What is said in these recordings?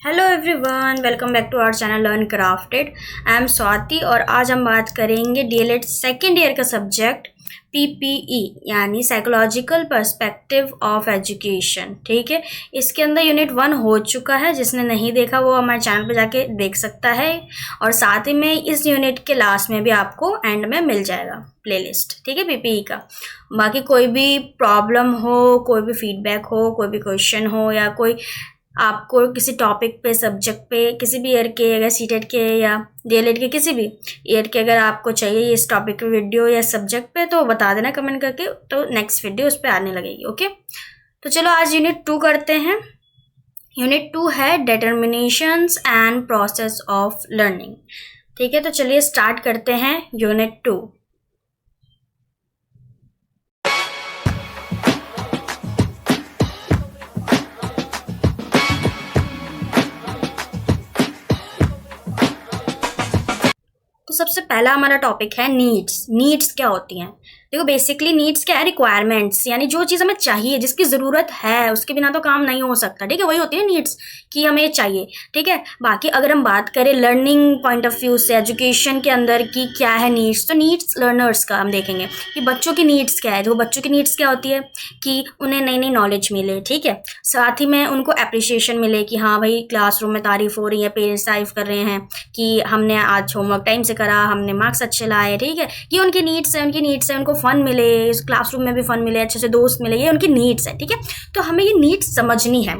Hello everyone, welcome back to our channel learn crafted. I am Swati और आज हम बात करेंगे डीएलएड सेकेंड ईयर का सब्जेक्ट पीपीई यानी साइकोलॉजिकल पर्सपेक्टिव ऑफ एजुकेशन। ठीक है, इसके अंदर यूनिट 1 हो चुका है। जिसने नहीं देखा वो हमारे चैनल पे जाके देख सकता है और साथ ही में इस यूनिट के लास्ट में भी आपको एंड में मिल जाएगा प्लेलिस्ट। ठीक है, पीपीई का। बाकी कोई भी प्रॉब्लम हो, कोई भी फीडबैक हो, कोई भी क्वेश्चन हो या कोई आपको किसी टॉपिक पे, सब्जेक्ट पे, किसी भी ईयर के, अगर सीटेट के या डीएलएड के किसी भी ईयर के अगर आपको चाहिए इस टॉपिक पे वीडियो या सब्जेक्ट पे, तो बता देना कमेंट करके, तो नेक्स्ट वीडियो उस पर आने लगेगी। ओके, तो चलो आज यूनिट 2 करते हैं। यूनिट 2 है डिटर्मिनेशंस एंड प्रोसेस ऑफ लर्निंग। ठीक है, तो चलिए स्टार्ट करते हैं यूनिट 2। तो सबसे पहला हमारा टॉपिक है नीड्स। नीड्स क्या होती हैं? देखो, बेसिकली नीड्स क्या है? रिक्वायरमेंट्स, यानी जो चीज़ हमें चाहिए, जिसकी ज़रूरत है, उसके बिना तो काम नहीं हो सकता। ठीक है, वही होती है नीड्स कि हमें चाहिए। ठीक है, बाकी अगर हम बात करें लर्निंग पॉइंट ऑफ व्यू से, एजुकेशन के अंदर की क्या है नीड्स, तो नीड्स लर्नर्स का हम देखेंगे कि बच्चों की नीड्स क्या है। तो बच्चों की नीड्स क्या होती है कि उन्हें नई नई नॉलेज मिले। ठीक है, साथ ही में उनको अप्रिसिएशन मिले कि हाँ भाई, क्लासरूम में तारीफ हो रही है, पेरेंट्स तारीफ कर रहे हैं कि हमने आज होमवर्क टाइम से करा, हमने मार्क्स अच्छे लाए। ठीक है, ये उनकी नीड्स है। उनकी नीड्स है उनको फन मिले, इस क्लासरूम में भी फन मिले, अच्छे से दोस्त मिले, ये उनकी नीड्स है। ठीक है, तो हमें ये नीड्स समझनी है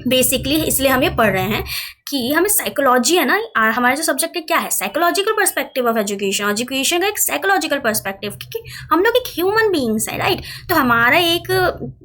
बेसिकली, इसलिए हम ये पढ़ रहे हैं कि हमें साइकोलॉजी है ना, हमारा जो सब्जेक्ट है क्या है, psychological perspective of education. Education का एक साइकोलॉजिकल पर्सपेक्टिव, क्योंकि हम लोग एक ह्यूमन बीइंग्स हैं, राइट। तो हमारा एक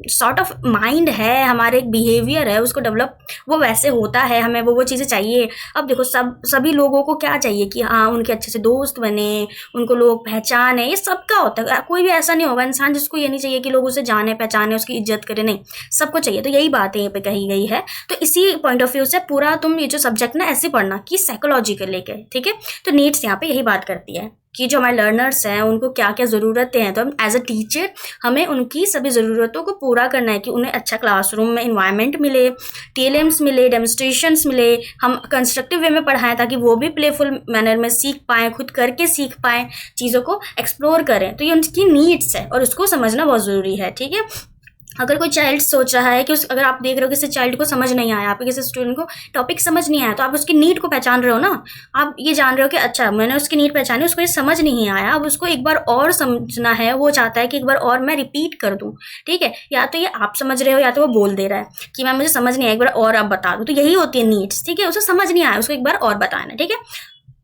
सॉर्ट ऑफ माइंड है, हमारा एक बिहेवियर है, उसको डेवलप वो वैसे होता है, हमें वो चीज़ें चाहिए। अब देखो, सभी लोगों को क्या चाहिए कि हाँ उनके अच्छे से दोस्त बने, उनको लोग पहचाने, ये सबका होता है। कोई भी ऐसा नहीं होगा इंसान जिसको ये नहीं चाहिए कि लोग उसे जाने पहचाने, उसकी इज्जत करें, नहीं, सबको चाहिए। तो यही बात यहाँ पे कही गई है। तो इसी पॉइंट ऑफ व्यू से पूरा तुम ये जो सब्जेक्ट ना ऐसे पढ़ना कि साइकोलॉजी को लेके। ठीक है, तो नीड्स यहाँ पे यही बात करती है कि जो हमारे लर्नर्स हैं उनको क्या क्या ज़रूरतें हैं। तो हम एज अ टीचर हमें उनकी सभी ज़रूरतों को पूरा करना है कि उन्हें अच्छा क्लासरूम में इन्वायरमेंट मिले, टीएलएम्स मिले, डेमोन्स्ट्रेशंस मिले, हम कंस्ट्रक्टिव वे में पढ़ाएं ताकि वो भी प्लेफुल मैनर में सीख पाएँ, खुद करके सीख पाएँ, चीज़ों को एक्सप्लोर करें। तो ये उनकी नीड्स है और उसको समझना बहुत ज़रूरी है। ठीक है, अगर कोई चाइल्ड सोच रहा है कि अगर आप देख रहे हो किसी चाइल्ड को समझ नहीं आया, आपके किसी स्टूडेंट को टॉपिक समझ नहीं आया, तो आप उसकी नीड को पहचान रहे हो ना। आप ये जान रहे हो कि अच्छा, मैंने उसकी नीड पहचानी, उसको ये समझ नहीं आया, अब उसको एक बार और समझना है, वो चाहता है कि एक बार और मैं रिपीट कर दूँ। ठीक है, या तो ये आप समझ रहे हो या तो वो बोल दे रहा है कि मैम मुझे समझ नहीं आया, एक बार और आप बता दो। तो यही होती है नीड्स। ठीक है, उसे समझ नहीं आया, उसको एक बार और बताना। ठीक है,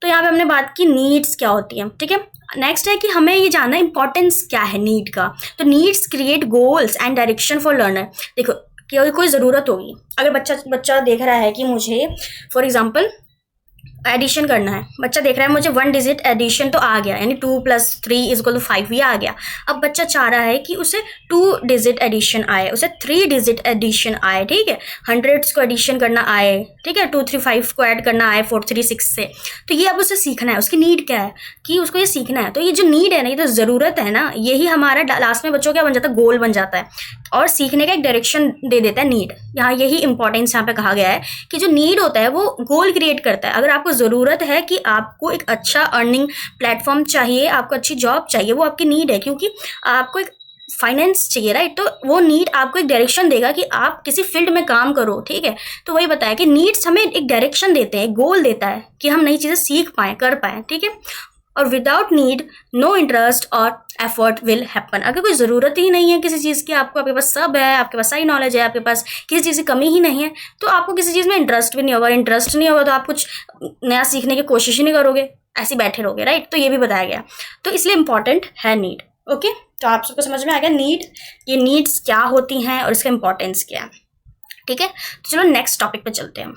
तो यहाँ पे हमने बात की नीड्स क्या होती है। ठीक है, नेक्स्ट है कि हमें ये जानना इंपॉर्टेंस क्या है नीड का। तो needs create goals and direction for learner. देखो, कोई ज़रूरत होगी, अगर बच्चा देख रहा है कि मुझे फॉर एग्जांपल एडिशन करना है, बच्चा देख रहा है मुझे 1 डिजिट एडिशन तो आ गया, यानी 2 + 3 = 5, ये आ गया। अब बच्चा चाह रहा है कि उसे 2 डिजिट एडिशन आए, उसे 3 डिजिट एडिशन आए। ठीक है, हंड्रेड्स को एडिशन करना आए। ठीक है, 2 3 5 को ऐड करना आए 4 3 6 से। तो ये अब उसे सीखना है। उसकी नीड क्या है कि उसको ये सीखना है। तो ये जो नीड है ना, ये तो ज़रूरत है ना, यही हमारा लास्ट में बच्चों क्या बन जाता है, गोल बन जाता है और सीखने का एक डायरेक्शन दे देता है नीड। यहाँ यही इंपॉर्टेंस यहाँ पे कहा गया है कि जो नीड होता है वो गोल क्रिएट करता है। अगर आपको ज़रूरत है कि आपको एक अच्छा अर्निंग प्लेटफॉर्म चाहिए, आपको अच्छी जॉब चाहिए, वो आपकी नीड है, क्योंकि आपको एक फाइनेंस चाहिए, राइट। तो वो नीड आपको एक डायरेक्शन देगा कि आप किसी फील्ड में काम करो। ठीक है, तो वही बताया कि नीड्स हमें एक डायरेक्शन देते हैं, गोल देता है कि हम नई चीज़ें सीख पाएँ, कर पाएँ। ठीक है, और विदाउट नीड नो इंटरेस्ट और एफर्ट विल हैपन। अगर कोई ज़रूरत ही नहीं है किसी चीज़ की, आपके पास सब है, आपके पास सारी नॉलेज है, आपके पास किसी चीज़ की कमी ही नहीं है, तो आपको किसी चीज़ में इंटरेस्ट भी नहीं होगा। इंटरेस्ट नहीं होगा तो आप कुछ नया सीखने की कोशिश ही नहीं करोगे, ऐसे बैठे रहोगे, राइट। तो ये भी बताया गया, तो इसलिए इंपॉर्टेंट है नीड। ओके, तो आप सबको समझ में आ गया नीड, ये नीड्स क्या होती हैं और इसका इंपॉर्टेंस क्या है। ठीक है, तो चलो नेक्स्ट टॉपिक पे चलते हैं।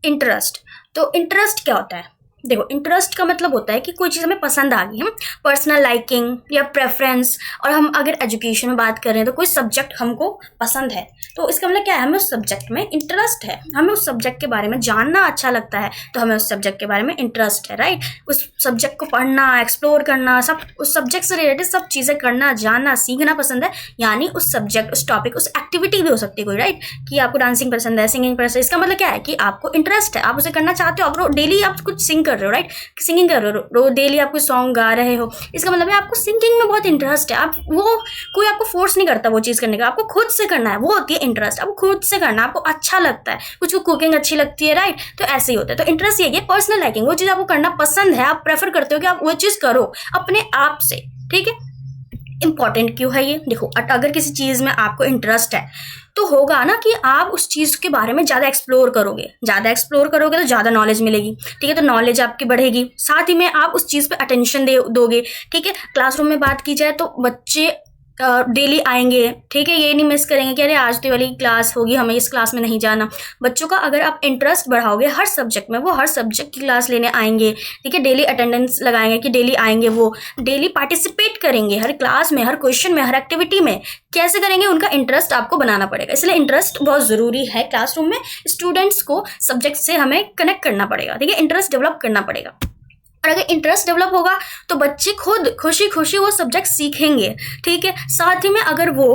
इंटरेस्ट। तो इंटरेस्ट क्या होता है? देखो इंटरेस्ट का मतलब होता है कि कोई चीज़ हमें पसंद आ गई है, पर्सनल लाइकिंग या प्रेफरेंस। और हम अगर एजुकेशन में बात कर रहे हैं तो कोई सब्जेक्ट हमको पसंद है, तो इसका मतलब क्या है, हमें उस सब्जेक्ट में इंटरेस्ट है, हमें उस सब्जेक्ट के बारे में जानना अच्छा लगता है, तो हमें उस सब्जेक्ट के बारे में इंटरेस्ट है, राइट। उस सब्जेक्ट को पढ़ना, एक्सप्लोर करना, सब उस सब्जेक्ट से रिलेटेड सब चीज़ें करना, जानना, सीखना पसंद है। यानी उस सब्जेक्ट, उस टॉपिक, उस एक्टिविटी भी हो सकती है कोई, राइट, कि आपको डांसिंग पसंद है, सिंगिंग पसंद है। इसका मतलब क्या है कि आपको इंटरेस्ट है, आप उसे करना चाहते हो। अगर डेली आप कुछ सिंग कर रहे हो, राइट, सिंगिंग कर रहे हो, डेली आप कोई सॉन्ग गा रहे हो, इसका मतलब है आपको सिंगिंग में बहुत इंटरेस्ट है। आप वो, कोई आपको फोर्स नहीं करता वो चीज़ करने का, आपको खुद से करना है, वो होती है इंटरेस्ट। आपको खुद से करना, आपको अच्छा लगता है, कुछ को कुकिंग अच्छी लगती है, राइट, तो ऐसे ही होता है। तो इंटरेस्ट ये है पर्सनल लाइकिंग, वो चीज़ आपको करना पसंद है, आप प्रेफर करते हो कि आप वो चीज़ करो अपने आप से, ठीक है। इंपॉर्टेंट क्यों है ये, देखो अगर किसी चीज़ में आपको इंटरेस्ट है तो होगा ना कि आप उस चीज़ के बारे में ज़्यादा एक्सप्लोर करोगे, तो ज़्यादा नॉलेज मिलेगी, ठीक है, तो नॉलेज आपकी बढ़ेगी, साथ ही में आप उस चीज़ पे अटेंशन दोगे, ठीक है। क्लासरूम में बात की जाए तो बच्चे डेली आएंगे, ठीक है, ये नहीं मिस करेंगे कि अरे आज तो वाली क्लास होगी, हमें इस क्लास में नहीं जाना। बच्चों का अगर आप इंटरेस्ट बढ़ाओगे हर सब्जेक्ट में, वो हर सब्जेक्ट की क्लास लेने आएंगे, ठीक है, डेली अटेंडेंस लगाएंगे कि डेली आएंगे, वो डेली पार्टिसिपेट करेंगे हर क्लास में, हर क्वेश्चन में, हर एक्टिविटी में। कैसे करेंगे, उनका इंटरेस्ट आपको बनाना पड़ेगा, इसलिए इंटरेस्ट बहुत ज़रूरी है। क्लासरूम में स्टूडेंट्स को सब्जेक्ट से हमें कनेक्ट करना पड़ेगा, ठीक है, इंटरेस्ट डेवलप करना पड़ेगा। और अगर इंटरेस्ट डेवलप होगा तो बच्चे खुद खुशी खुशी वो सब्जेक्ट सीखेंगे, ठीक है। साथ ही में अगर वो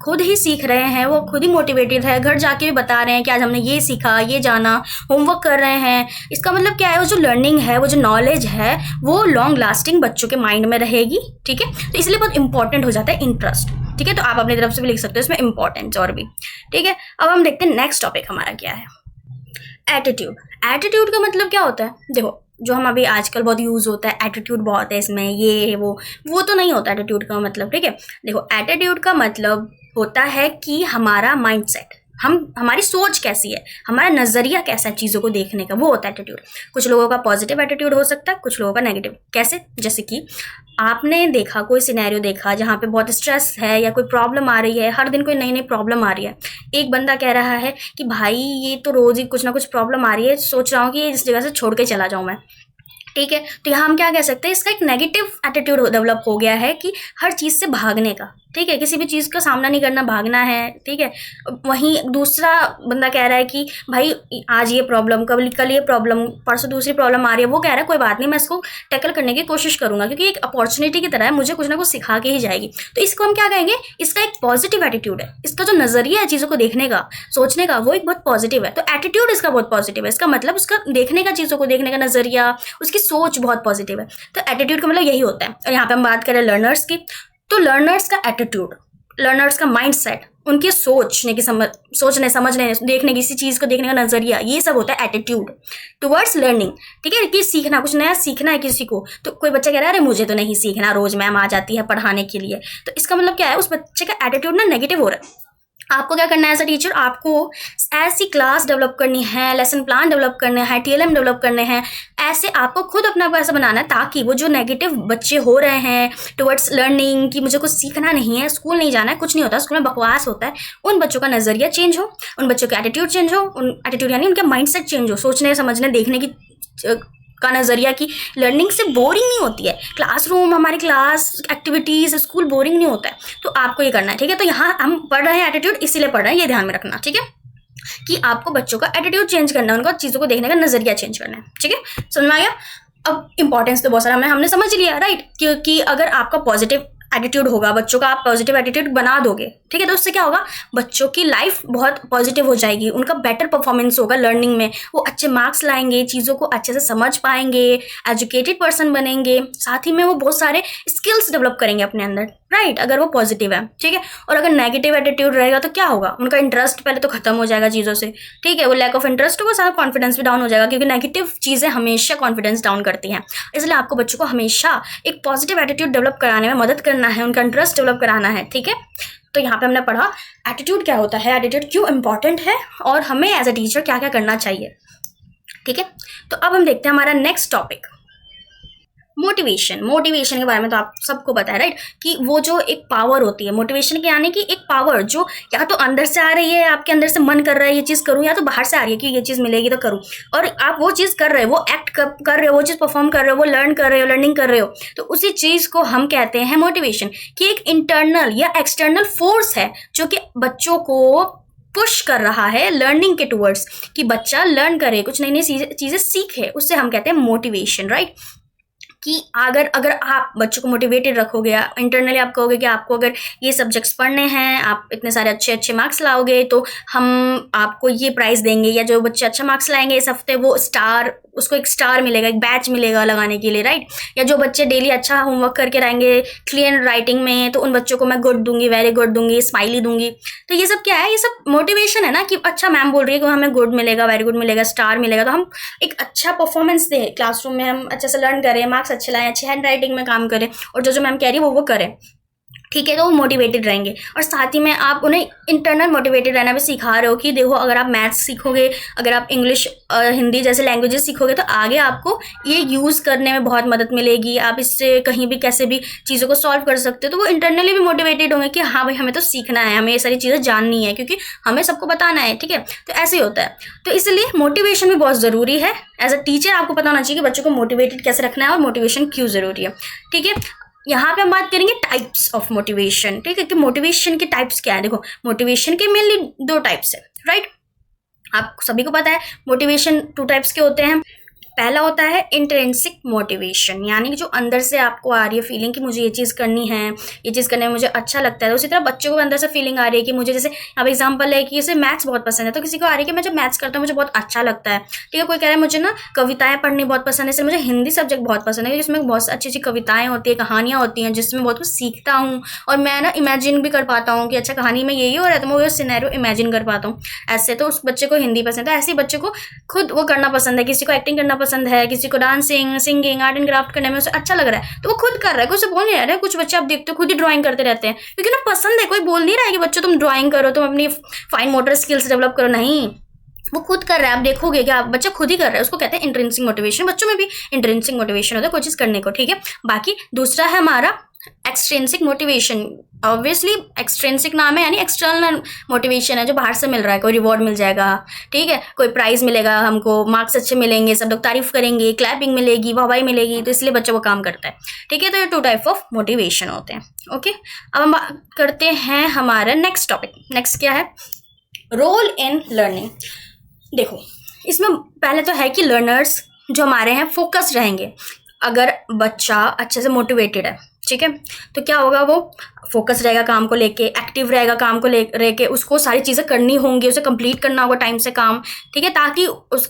खुद ही सीख रहे हैं, वो खुद ही मोटिवेटेड है, घर जाके भी बता रहे हैं कि आज हमने ये सीखा, ये जाना, होमवर्क कर रहे हैं, इसका मतलब क्या है, वो जो लर्निंग है, वो जो नॉलेज है, वो लॉन्ग लास्टिंग बच्चों के माइंड में रहेगी, ठीक है। तो इसलिए बहुत इंपॉर्टेंट हो जाता है इंटरेस्ट, ठीक है। तो आप अपनी तरफ से भी लिख सकते हो इसमें इंपॉर्टेंस और भी, ठीक है। अब हम देखते हैं नेक्स्ट टॉपिक हमारा क्या है, एटीट्यूड। एटीट्यूड का मतलब क्या होता है, देखो जो हम अभी आजकल बहुत यूज़ होता है, एटीट्यूड बहुत है इसमें, ये वो तो नहीं होता एटीट्यूड का मतलब, ठीक है। देखो एटीट्यूड का मतलब होता है कि हमारा माइंडसेट, हमारी सोच कैसी है, हमारा नज़रिया कैसा है चीज़ों को देखने का, वो होता है एटीट्यूड। कुछ लोगों का पॉजिटिव एटीट्यूड हो सकता है, कुछ लोगों का नेगेटिव। कैसे, जैसे कि आपने देखा, कोई सिनेरियो देखा जहाँ पे बहुत स्ट्रेस है या कोई प्रॉब्लम आ रही है, हर दिन कोई नई नई प्रॉब्लम आ रही है। एक बंदा कह रहा है कि भाई ये तो रोज़ ही कुछ ना कुछ प्रॉब्लम आ रही है, सोच रहा हूँ कि इस जगह से छोड़ के चला जाऊँ मैं, ठीक है। तो यहाँ हम क्या कह सकते हैं, इसका एक नेगेटिव एटीट्यूड डेवलप हो गया है कि हर चीज़ से भागने का, ठीक है, किसी भी चीज़ का सामना नहीं करना, भागना है, ठीक है। वहीं दूसरा बंदा कह रहा है कि भाई आज ये प्रॉब्लम, कल ये प्रॉब्लम, परसों दूसरी प्रॉब्लम आ रही है, वो कह रहा है कोई बात नहीं, मैं इसको टैकल करने की कोशिश करूंगा क्योंकि एक अपॉर्चुनिटी की तरह है, मुझे कुछ ना कुछ सिखा के ही जाएगी। तो इसको हम क्या कहेंगे, इसका एक पॉजिटिव एटीट्यूड है, इसका जो नज़रिया है चीज़ों को देखने का, सोचने का, वो एक बहुत पॉजिटिव है। तो एटीट्यूड इसका बहुत पॉजिटिव है, इसका मतलब उसका देखने का, चीज़ों को देखने का नज़रिया, उसकी सोच बहुत पॉजिटिव है। तो एटीट्यूड का मतलब यही होता है। और यहाँ पे हम बात करें लर्नर्स की, तो लर्नर्स का एटीट्यूड, लर्नर्स का माइंडसेट, उनकी सोचने समझने देखने, किसी चीज़ को देखने का नज़रिया, ये सब होता है एटीट्यूड टुवर्ड्स लर्निंग, ठीक है। कि सीखना, कुछ नया सीखना है किसी को, तो कोई बच्चा कह रहा है अरे मुझे तो नहीं सीखना, रोज़ मैम आ जाती है पढ़ाने के लिए, तो इसका मतलब क्या है, उस बच्चे का एटीट्यूड ना नेगेटिव हो रहा है। आपको क्या करना है एज अ टीचर, आपको ऐसी क्लास डेवलप करनी है, लेसन प्लान डेवलप करने हैं, टीएलएम डेवलप करने हैं, ऐसे आपको खुद अपना को ऐसा बनाना है ताकि वो जो नेगेटिव बच्चे हो रहे हैं टुवर्ड्स लर्निंग, कि मुझे कुछ सीखना नहीं है, स्कूल नहीं जाना है, कुछ नहीं होता, स्कूल में बकवास होता है, उन बच्चों का नज़रिया चेंज हो, उन बच्चों का एटीट्यूड चेंज हो, उन एटीट्यूड यानी उनका माइंडसेट चेंज हो, सोचने समझने देखने की का नज़रिया, की लर्निंग से बोरिंग नहीं होती है, क्लासरूम, हमारी क्लास एक्टिविटीज़, स्कूल बोरिंग नहीं होता है। तो आपको ये करना है, ठीक है। तो यहाँ हम पढ़ रहे हैं एटीट्यूड इसीलिए पढ़ रहे हैं, ये ध्यान में रखना, ठीक है, कि आपको बच्चों का एटीट्यूड चेंज करना है, उनको चीज़ों को देखने का नज़रिया चेंज करना है, ठीक है। समझ में आ गया। अब इंपॉर्टेंस तो बहुत सारा हमने समझ लिया, राइट, क्योंकि अगर आपका पॉजिटिव एटीट्यूड होगा, बच्चों का आप पॉजिटिव एटीट्यूड बना दोगे, ठीक है, तो उससे क्या होगा, बच्चों की लाइफ बहुत पॉजिटिव हो जाएगी, उनका बेटर परफॉर्मेंस होगा लर्निंग में, वो अच्छे मार्क्स लाएंगे, चीज़ों को अच्छे से समझ पाएंगे, एजुकेटेड पर्सन बनेंगे, साथ ही में वो बहुत सारे स्किल्स डेवलप करेंगे अपने अंदर, राइट, अगर वो पॉजिटिव है, ठीक है। और अगर नेगेटिव एटीट्यूड रहेगा तो क्या होगा, उनका इंटरेस्ट पहले तो खत्म हो जाएगा चीज़ों से, ठीक है, वो लैक ऑफ इंटरेस्ट होगा, सारा कॉन्फिडेंस भी डाउन हो जाएगा, क्योंकि नेगेटिव चीज़ें हमेशा कॉन्फिडेंस डाउन करती हैं। इसलिए आपको बच्चों को हमेशा एक पॉजिटिव एटीट्यूड डेवलप कराने में मदद करना है, उनका इंटरेस्ट डेवलप कराना है, ठीक है। तो यहाँ पे हमने पढ़ा एटीट्यूड क्या होता है, एटीट्यूड क्यों इंपॉर्टेंट है, और हमें एज अ टीचर क्या क्या करना चाहिए, ठीक है। तो अब हम देखते हैं हमारा नेक्स्ट टॉपिक, मोटिवेशन, मोटिवेशन के बारे में तो आप सबको पता है राइट, कि वो जो एक पावर होती है मोटिवेशन के आने की, एक पावर जो या तो अंदर से आ रही है, आपके अंदर से मन कर रहा है ये चीज़ करूँ, या तो बाहर से आ रही है कि ये चीज़ मिलेगी तो करूँ, और आप वो चीज़ कर रहे हो, वो एक्ट कर रहे हो, वो चीज़ परफॉर्म कर रहे हो, वो लर्निंग कर रहे हो, तो उसी चीज़ को हम कहते हैं मोटिवेशन, कि एक इंटरनल या एक्सटर्नल फोर्स है जो कि बच्चों को पुश कर रहा है लर्निंग के टूवर्ड्स, कि बच्चा लर्न करे, कुछ नई नई चीज़ें सीखे, उससे हम कहते हैं मोटिवेशन राइट। कि अगर आप बच्चों को मोटिवेटेड रखोगे, इंटरनली आप कहोगे कि आपको अगर ये सब्जेक्ट्स पढ़ने हैं, आप इतने सारे अच्छे अच्छे मार्क्स लाओगे तो हम आपको ये प्राइज़ देंगे, या जो बच्चे अच्छा मार्क्स लाएंगे इस हफ्ते वो उसको एक स्टार मिलेगा, एक बैच मिलेगा लगाने के लिए राइट। या जो बच्चे डेली अच्छा होमवर्क करके रहेंगे क्लियर राइटिंग में, तो उन बच्चों को मैं गुड दूंगी, वेरी गुड दूंगी, स्माइली दूंगी। तो ये सब क्या है, ये सब मोटिवेशन है ना, कि अच्छा मैम बोल रही है कि हमें गुड मिलेगा, वेरी गुड मिलेगा, स्टार मिलेगा, तो हम एक अच्छा परफॉर्मेंस दें क्लासरूम में, हम अच्छे से लर्न करें, मार्क्स अच्छे लाएं, अच्छे हैंड राइटिंग में काम करें, और जो मैम कह रही है वो करें, ठीक है, तो वो मोटिवेटेड रहेंगे। और साथ ही में आप उन्हें इंटरनल मोटिवेटेड रहना भी सिखा रहे हो, कि देखो अगर आप मैथ्स सीखोगे, अगर आप इंग्लिश हिंदी जैसे लैंग्वेजेस सीखोगे, तो आगे आपको ये यूज़ करने में बहुत मदद मिलेगी, आप इससे कहीं भी कैसे भी चीज़ों को सॉल्व कर सकते हो, तो वो इंटरनली भी मोटिवेटेड होंगे कि हाँ भाई हमें तो सीखना है, हमें ये सारी चीज़ें जाननी है, क्योंकि हमें सबको बताना है, ठीक है। तो ऐसे ही होता है, तो इसलिए मोटिवेशन भी बहुत ज़रूरी है। एज अ टीचर आपको पता होना चाहिए कि बच्चों को मोटिवेटेड कैसे रखना है और मोटिवेशन क्यों ज़रूरी है, ठीक है। यहाँ पे हम बात करेंगे टाइप्स ऑफ मोटिवेशन, ठीक है, कि मोटिवेशन के टाइप्स क्या है। देखो मोटिवेशन के मेनली 2 टाइप्स है राइट, आप सभी को पता है मोटिवेशन 2 टाइप्स के होते हैं। पहला होता है इंट्रिंसिक मोटिवेशन, यानी कि जो अंदर से आपको आ रही है फीलिंग कि मुझे ये चीज़ करनी है, ये चीज़ करने में मुझे अच्छा लगता है। तो उसी तरह बच्चों को अंदर से फीलिंग आ रही है कि मुझे, जैसे अब एग्जांपल है कि जैसे मैथ्स बहुत पसंद है, तो किसी को आ रही है कि मैं जब मैथ्स करता हूँ मुझे बहुत अच्छा लगता है, ठीक है। कोई कह रहा है मुझे ना कविताएं पढ़नी बहुत पसंद है, जैसे मुझे हिंदी सब्जेक्ट बहुत पसंद है, जिसमें बहुत अच्छी अच्छी कविताएं होती है, कहानियाँ होती हैं, जिसमें बहुत कुछ सीखता हूँ, और मैं ना इमेजिन भी कर पाता हूँ कि अच्छा कहानी में यही हो रहा है, तो मैं वो सिनेरियो इमेजिन कर पाता हूँ। ऐसे तो उस बच्चे को हिंदी पसंद है, ऐसे बच्चे को खुद वो करना पसंद है, किसी को एक्टिंग करना पसंद है, किसी को dancing, singing, art and craft करने में उसे अच्छा लग रहा है, तो वो खुद कर रहा है, कुछ बोल नहीं रहा है। कुछ बच्चे आप देखते हो खुद ही ड्राइंग करते रहते हैं, क्योंकि ना पसंद है, कोई बोल नहीं रहा है कि बच्चों तुम ड्राइंग करो, तुम अपनी फाइन मोटर स्किल्स डेवलप करो, नहीं, वो खुद कर रहा है। आप देखोगे कि आप बच्चा खुद ही कर रहा है, उसको कहते हैं इंट्रिंसिक मोटिवेशन। बच्चों में भी इंट्रिंसिक मोटिवेशन होता है कोई चीज़ करने को, ठीक है। बाकी दूसरा है हमारा एक्सट्रिंसिक मोटिवेशन। ऑब्वियसली एक्सट्रिंसिक नाम है, यानी एक्सटर्नल मोटिवेशन है, जो बाहर से मिल रहा है, कोई रिवॉर्ड मिल जाएगा, ठीक है, कोई प्राइज मिलेगा, हमको मार्क्स अच्छे मिलेंगे, सब लोग तारीफ करेंगे, क्लैपिंग मिलेगी, वाहवाही मिलेगी, तो इसलिए बच्चा वो काम करता है, ठीक है। तो ये 2 टाइप ऑफ मोटिवेशन होते हैं, ओके। अब हम बात करते हैं हमारा नेक्स्ट टॉपिक। नेक्स्ट क्या है, रोल इन लर्निंग। देखो इसमें पहले तो है कि लर्नर्स जो हमारे हैं फोकस्ड रहेंगे। अगर बच्चा अच्छे से मोटिवेटेड है, ठीक है, तो क्या होगा, वो फोकस रहेगा काम को लेके, एक्टिव रहेगा काम को लेके, उसको सारी चीज़ें करनी होंगी, उसे कंप्लीट करना होगा टाइम से काम, ठीक है, ताकि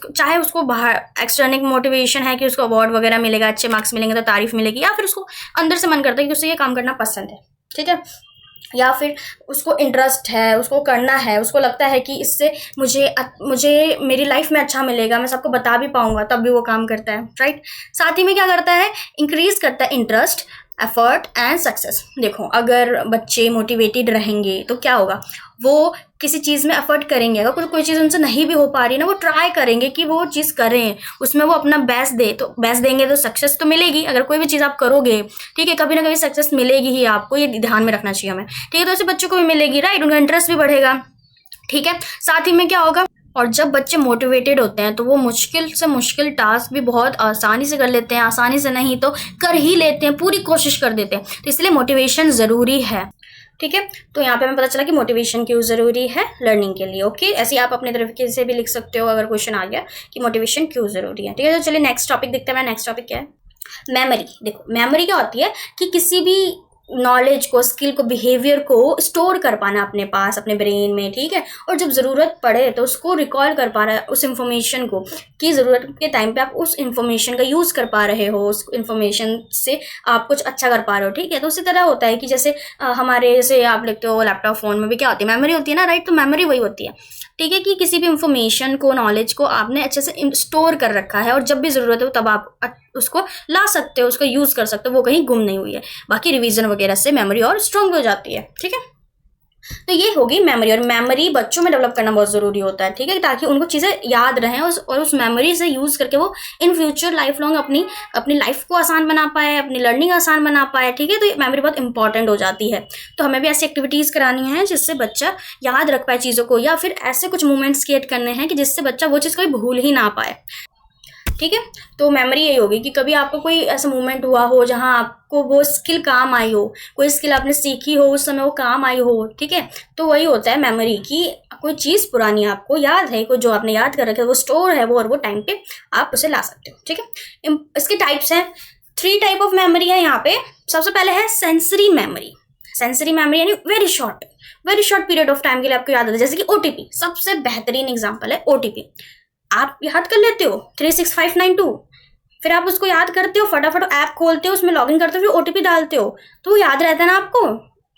चाहे उसको बाहर एक्सटर्नल मोटिवेशन है कि उसको अवार्ड वगैरह मिलेगा, अच्छे मार्क्स मिलेंगे तो तारीफ मिलेगी, या फिर उसको अंदर से मन करता है कि उसे ये काम करना पसंद है, ठीक है, या फिर उसको इंटरेस्ट है, उसको करना है, उसको लगता है कि इससे मुझे मेरी लाइफ में अच्छा मिलेगा, मैं सबको बता भी पाऊंगा, तब भी वो काम करता है, राइट। साथ ही में क्या करता है, इंक्रीज करता है इंटरेस्ट, एफर्ट एंड सक्सेस। देखो अगर बच्चे मोटिवेटेड रहेंगे तो क्या होगा, वो किसी चीज़ में एफर्ट करेंगे, अगर कोई चीज़ उनसे नहीं भी हो पा रही ना, वो ट्राई करेंगे कि वो चीज़ करें, उसमें वो अपना बेस्ट दे, तो बेस्ट देंगे तो सक्सेस तो मिलेगी। अगर कोई भी चीज़ आप करोगे, ठीक है, कभी ना कभी सक्सेस मिलेगी ही, आपको ये ध्यान में रखना चाहिए हमें, ठीक है। तो ऐसे बच्चों को भी मिलेगी, राइट, उनका इंटरेस्ट भी बढ़ेगा, ठीक है। साथ ही में क्या होगा, और जब बच्चे मोटिवेटेड होते हैं तो वो मुश्किल से मुश्किल टास्क भी बहुत आसानी से कर लेते हैं, आसानी से नहीं तो कर ही लेते हैं, पूरी कोशिश कर देते हैं। तो इसलिए मोटिवेशन ज़रूरी है, ठीक है। तो यहाँ पे हमें पता चला कि मोटिवेशन क्यों ज़रूरी है लर्निंग के लिए, ओके। ऐसे ही आप अपने तरीके से भी लिख सकते हो अगर क्वेश्चन आ गया कि मोटिवेशन क्यों ज़रूरी है, ठीक है। तो चलिए नेक्स्ट टॉपिक देखते हैं। नेक्स्ट टॉपिक क्या है, मेमोरी। देखो मेमोरी क्या होती है कि किसी भी नॉलेज को, स्किल को, बिहेवियर को स्टोर कर पाना अपने पास, अपने ब्रेन में, ठीक है, और जब ज़रूरत पड़े तो उसको रिकॉल कर पा रहा है, उस इन्फॉर्मेशन को, कि ज़रूरत के टाइम पे आप उस इन्फॉर्मेशन का यूज़ कर पा रहे हो, उस इन्फॉर्मेशन से आप कुछ अच्छा कर पा रहे हो, ठीक है। तो उसी तरह होता है कि जैसे हमारे, जैसे आप लिखते हो लैपटॉप, फ़ोन में भी क्या होती है, मेमोरी होती है ना, राइट। तो मेमोरी वही होती है, ठीक है, कि किसी भी इन्फॉर्मेशन को, नॉलेज को आपने अच्छे से स्टोर कर रखा है, और जब भी ज़रूरत हो तब आप उसको ला सकते हो, उसको यूज़ कर सकते हो, वो कहीं गुम नहीं हुई है। बाकी रिवीजन वगैरह से मेमोरी और स्ट्रॉन्ग हो जाती है, ठीक है। तो ये होगी मेमोरी, और मेमोरी बच्चों में डेवलप करना बहुत ज़रूरी होता है, ठीक है, ताकि उनको चीज़ें याद रहें और उस मेमोरी से यूज़ करके वो इन फ्यूचर लाइफ लॉन्ग अपनी लाइफ को आसान बना पाए, अपनी लर्निंग आसान बना पाए, ठीक है। तो ये मेमोरी बहुत इंपॉर्टेंट हो जाती है। तो हमें भी ऐसी एक्टिविटीज़ करानी है जिससे बच्चा याद रख पाए चीज़ों को, या फिर ऐसे कुछ मोमेंट्स क्रिएट करने हैं कि जिससे बच्चा वो चीज़ कभी भूल ही ना पाए, ठीक है। तो मेमोरी यही होगी कि कभी आपको कोई ऐसा मोमेंट हुआ हो जहाँ आपको वो स्किल काम आई हो, कोई स्किल आपने सीखी हो, उस समय वो काम आई हो, ठीक है। तो वही होता है मेमोरी की कोई चीज़ पुरानी आपको याद है, कोई जो आपने याद कर रखा है वो स्टोर है वो, और वो टाइम पे आप उसे ला सकते हो, ठीक है। इसके टाइप्स हैं, 3 टाइप ऑफ मेमोरी है यहाँ पे। सबसे पहले है सेंसरी मेमोरी। सेंसरी मेमोरी यानी very short period of time के लिए आपको याद आता है, जैसे कि ओटीपी सबसे बेहतरीन एग्जाम्पल है। ओटीपी आप याद कर लेते हो 36592, फिर आप उसको याद करते हो, फटाफट ऐप खोलते हो, उसमें लॉगिन करते हो, फिर ओटीपी डालते हो, तो वो याद रहता है ना आपको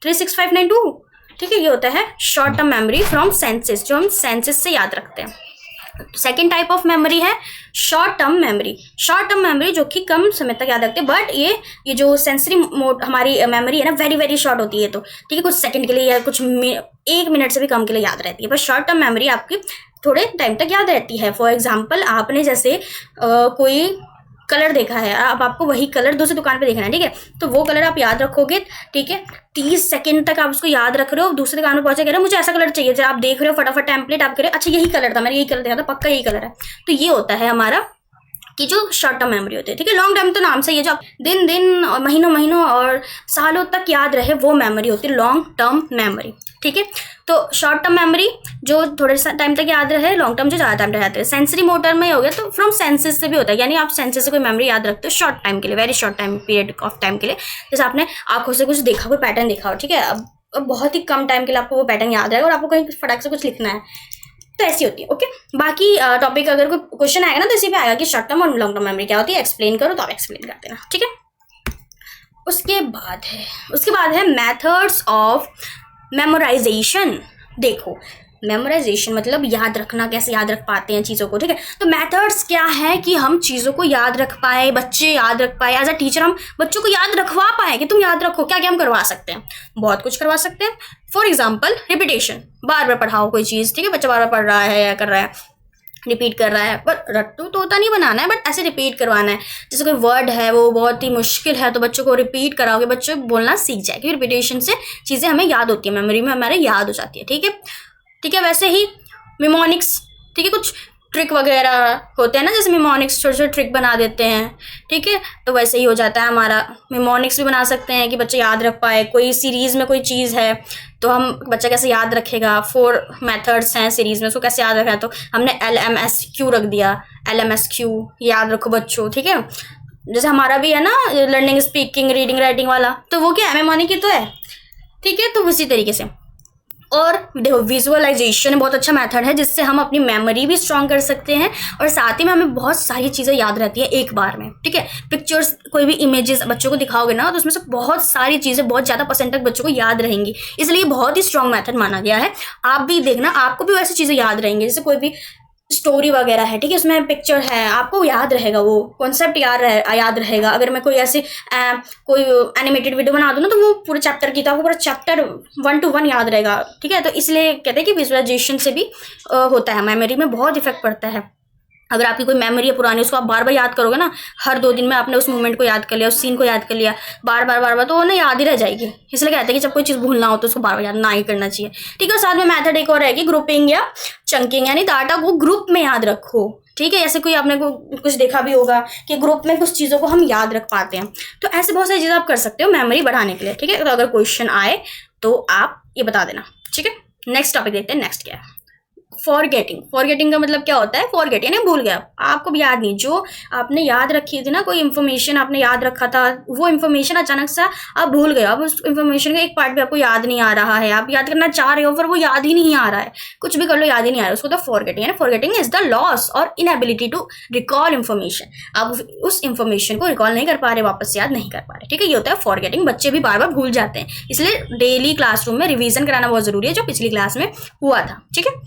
36592, ठीक है। ये होता है short term memory from senses, जो हम सेंसेस से याद रखते हैं। सेकेंड टाइप ऑफ मेमोरी है short term memory. Short term memory जो कि कम समय तक याद रखते हैं, बट ये जो सेंसरी मोड हमारी मेमोरी है ना, वेरी शॉर्ट होती है, तो ठीक है, कुछ सेकंड के लिए या कुछ 1 मिनट से भी कम के लिए याद रहती है। पर शॉर्ट टर्म मेमोरी आपकी थोड़े टाइम तक याद रहती है। फॉर एग्जाम्पल आपने जैसे कोई कलर देखा है, अब आपको वही कलर दूसरी दुकान पे देखना है, ठीक है, तो वो कलर आप याद रखोगे, ठीक है, 30 सेकंड तक आप उसको याद रख रहे हो, दूसरी दुकान पे पहुंचे कह रहे हो मुझे ऐसा कलर चाहिए, जब आप देख रहे हो फटाफट टेम्पलेट आप कह रहे हो अच्छा यही कलर था, मैंने यही कलर देखा था, पक्का यही कलर है। तो ये होता है हमारा कि जो शॉर्ट टर्म मेमोरी होती है, ठीक है। लॉन्ग टर्म तो नाम से ही है, जो आप दिन और महीनों और सालों तक याद रहे, वो मेमोरी होती है लॉन्ग टर्म मेमोरी, ठीक है। तो शॉर्ट टर्म मेमोरी जो थोड़े सा टाइम तक याद रहे, लॉन्ग टर्म जो ज़्यादा टाइम तक याद रहे। सेंसरी मोटर में हो गया तो फ्रॉम सेंसेस से भी होता है, यानी आप सेंसेस से कोई मेमोरी याद रखते हो शॉर्ट टाइम के लिए, very short time period of time के लिए। जैसे आपने आंखों से कुछ देखा, कोई पैटर्न देखा हो, ठीक है, अब बहुत ही कम टाइम के लिए आपको वो पैटर्न याद रहेगा और आपको कहीं फटाक से कुछ लिखना है, तो ऐसी होती है, ओके। बाकी टॉपिक अगर कोई क्वेश्चन आएगा ना तो इसी पे आएगा कि शॉर्ट टर्म और लॉन्ग टर्म मेमोरी क्या होती है, एक्सप्लेन करो, तो आप एक्सप्लेन कर देना, ठीक है। उसके बाद है मेथड्स ऑफ मेमोराइजेशन। देखो मेमोराइजेशन मतलब याद रखना, कैसे याद रख पाते हैं चीज़ों को, ठीक है। तो मेथड्स क्या है कि हम चीज़ों को याद रख पाए, बच्चे याद रख पाए, एज अ टीचर हम बच्चों को याद रखवा पाए कि तुम याद रखो। क्या क्या हम करवा सकते हैं, बहुत कुछ करवा सकते हैं। फॉर एग्जाम्पल रिपीटेशन, बार बार पढ़ाओ कोई चीज़, ठीक है, बच्चा बार बार पढ़ रहा है या कर रहा है, रिपीट कर रहा है, पर रट्टू तोता नहीं बनाना है, बट ऐसे रिपीट करवाना है। जैसे कोई वर्ड है वो बहुत ही मुश्किल है तो बच्चों को रिपीट कराओगे, बच्चों को बोलना सीख जाए, क्योंकि रिपीटेशन से चीज़ें हमें याद होती है, मेमोरी में हमारे याद हो जाती है, ठीक है। वैसे ही मिमोनिक्स, ठीक है, कुछ ट्रिक वगैरह होते हैं ना, जैसे मिमोनिक्स छोटे छोटे ट्रिक बना देते हैं, ठीक है, तो वैसे ही हो जाता है हमारा। मिमोनिक्स भी बना सकते हैं कि बच्चे याद रख पाए, कोई सीरीज़ में कोई चीज़ है तो हम बच्चा कैसे याद रखेगा। 4 मेथड्स हैं सीरीज़ में, उसको कैसे याद रखना है, तो हमने LMSQ रख दिया, LMSQ याद रखो बच्चों, ठीक है। जैसे हमारा भी है ना लर्निंग स्पीकिंग रीडिंग राइटिंग वाला, तो वो क्या है, मेमोरी की तो है, ठीक है। तो उसी तरीके से, और देखो विजुअलाइजेशन बहुत अच्छा मेथड है जिससे हम अपनी मेमोरी भी स्ट्रॉन्ग कर सकते हैं, और साथ ही में हमें बहुत सारी चीज़ें याद रहती है एक बार में, ठीक है। पिक्चर्स, कोई भी इमेजेस बच्चों को दिखाओगे ना तो उसमें से बहुत सारी चीज़ें बहुत ज़्यादा % तक बच्चों को याद रहेंगी, इसलिए बहुत ही स्ट्रॉन्ग मेथड माना गया है। आप भी देखना, आपको भी वैसी चीज़ें याद रहेंगी, जैसे कोई भी स्टोरी वगैरह है, ठीक है, उसमें पिक्चर है, आपको याद रहेगा, वो कॉन्सेप्ट याद रहेगा। अगर मैं कोई ऐसी कोई एनिमेटेड वीडियो बना दूँ ना तो वो पूरे चैप्टर की, तो आपको पूरा चैप्टर 1 to 1 याद रहेगा, ठीक है। तो इसलिए कहते हैं कि विजुअलाइजेशन से भी होता है, मेमोरी में बहुत इफेक्ट पड़ता है। अगर आपकी कोई मेमोरी है पुरानी, उसको आप बार बार याद करोगे ना, हर 2 दिन में आपने उस मोमेंट को याद कर लिया, उस सीन को याद कर लिया बार बार, तो वो ना याद ही रह जाएगी। इसलिए कहते हैं कि जब कोई चीज़ भूलना हो तो उसको बार बार याद ना ही करना चाहिए, ठीक है। और साथ में मेथड एक और है कि ग्रुपिंग या चंकिंग, यानी डाटा को ग्रुप में याद रखो, ठीक है। ऐसे कोई आपने को कुछ देखा भी होगा कि ग्रुप में कुछ चीज़ों को हम याद रख पाते हैं, तो ऐसे बहुत सारी चीज़ें आप कर सकते हो मेमोरी बढ़ाने के लिए, ठीक है। तो अगर क्वेश्चन आए तो आप ये बता देना, ठीक है। नेक्स्ट टॉपिक देखते हैं, नेक्स्ट क्या है, फॉरगेटिंग का मतलब क्या होता है, फॉरगेट यानी भूल गया, आपको भी याद नहीं, जो आपने याद रखी थी ना, कोई इन्फॉर्मेशन आपने याद रखा था, वो इन्फॉर्मेशन अचानक से आप भूल गए, अब उस इन्फॉर्मेशन का एक पार्ट भी आपको याद नहीं आ रहा है, आप याद करना चाह रहे हो पर वो याद ही नहीं आ रहा है, कुछ भी कर लो याद ही नहीं आ रहा है, उसको तो फॉरगेटिंग है। फॉरगेटिंग इज द लॉस और इनएबिलिटी टू रिकॉल इन्फॉर्मेशन, आप उस इन्फॉर्मेशन को रिकॉल नहीं कर पा रहे, वापस याद नहीं कर पा रहे, ठीक है। ये होता है फॉरगेटिंग, बच्चे भी बार बार भूल जाते हैं, इसलिए डेली क्लासरूम में रिवीजन कराना बहुत जरूरी है, जो पिछली क्लास में हुआ था, ठीक है।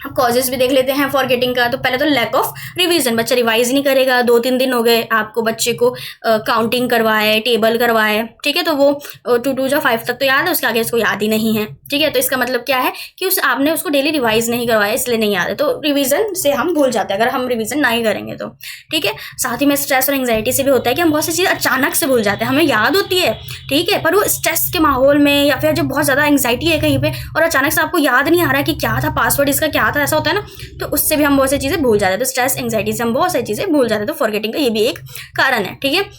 अब कॉजेज भी देख लेते हैं फॉरगेटिंग का। तो पहले तो लैक ऑफ रिवीजन, बच्चा रिवाइज नहीं करेगा। 2-3 दिन हो गए आपको बच्चे को काउंटिंग करवाए, टेबल करवाए, ठीक है, तो वो 2 2 5 तक तो याद है, उसके आगे इसको याद ही नहीं है, ठीक है। तो इसका मतलब क्या है कि आपने उसको डेली रिवाइज नहीं करवाया, इसलिए नहीं याद है। तो रिवीजन से हम भूल जाते हैं अगर हम रिवीजन नहीं करेंगे तो, ठीक है। साथ ही में स्ट्रेस और एंग्जाइटी से भी होता है कि हम बहुत सी चीज़ अचानक से भूल जाते हैं। हमें याद होती है, ठीक है, पर वो स्ट्रेस के माहौल में या फिर जब बहुत ज़्यादा एंग्जाइटी है कहीं पे और अचानक से आपको याद नहीं आ रहा कि क्या था पासवर्ड इसका, क्या था, ऐसा होता है ना, तो उससे भी हम बहुत सी चीज़ें भूल जाते हैं। तो स्ट्रेस एंग्जाइटी से हम बहुत सारी चीज़ें भूल जाते हैं। तो फॉरगेटिंग का ये भी एक कारण है, ठीक है।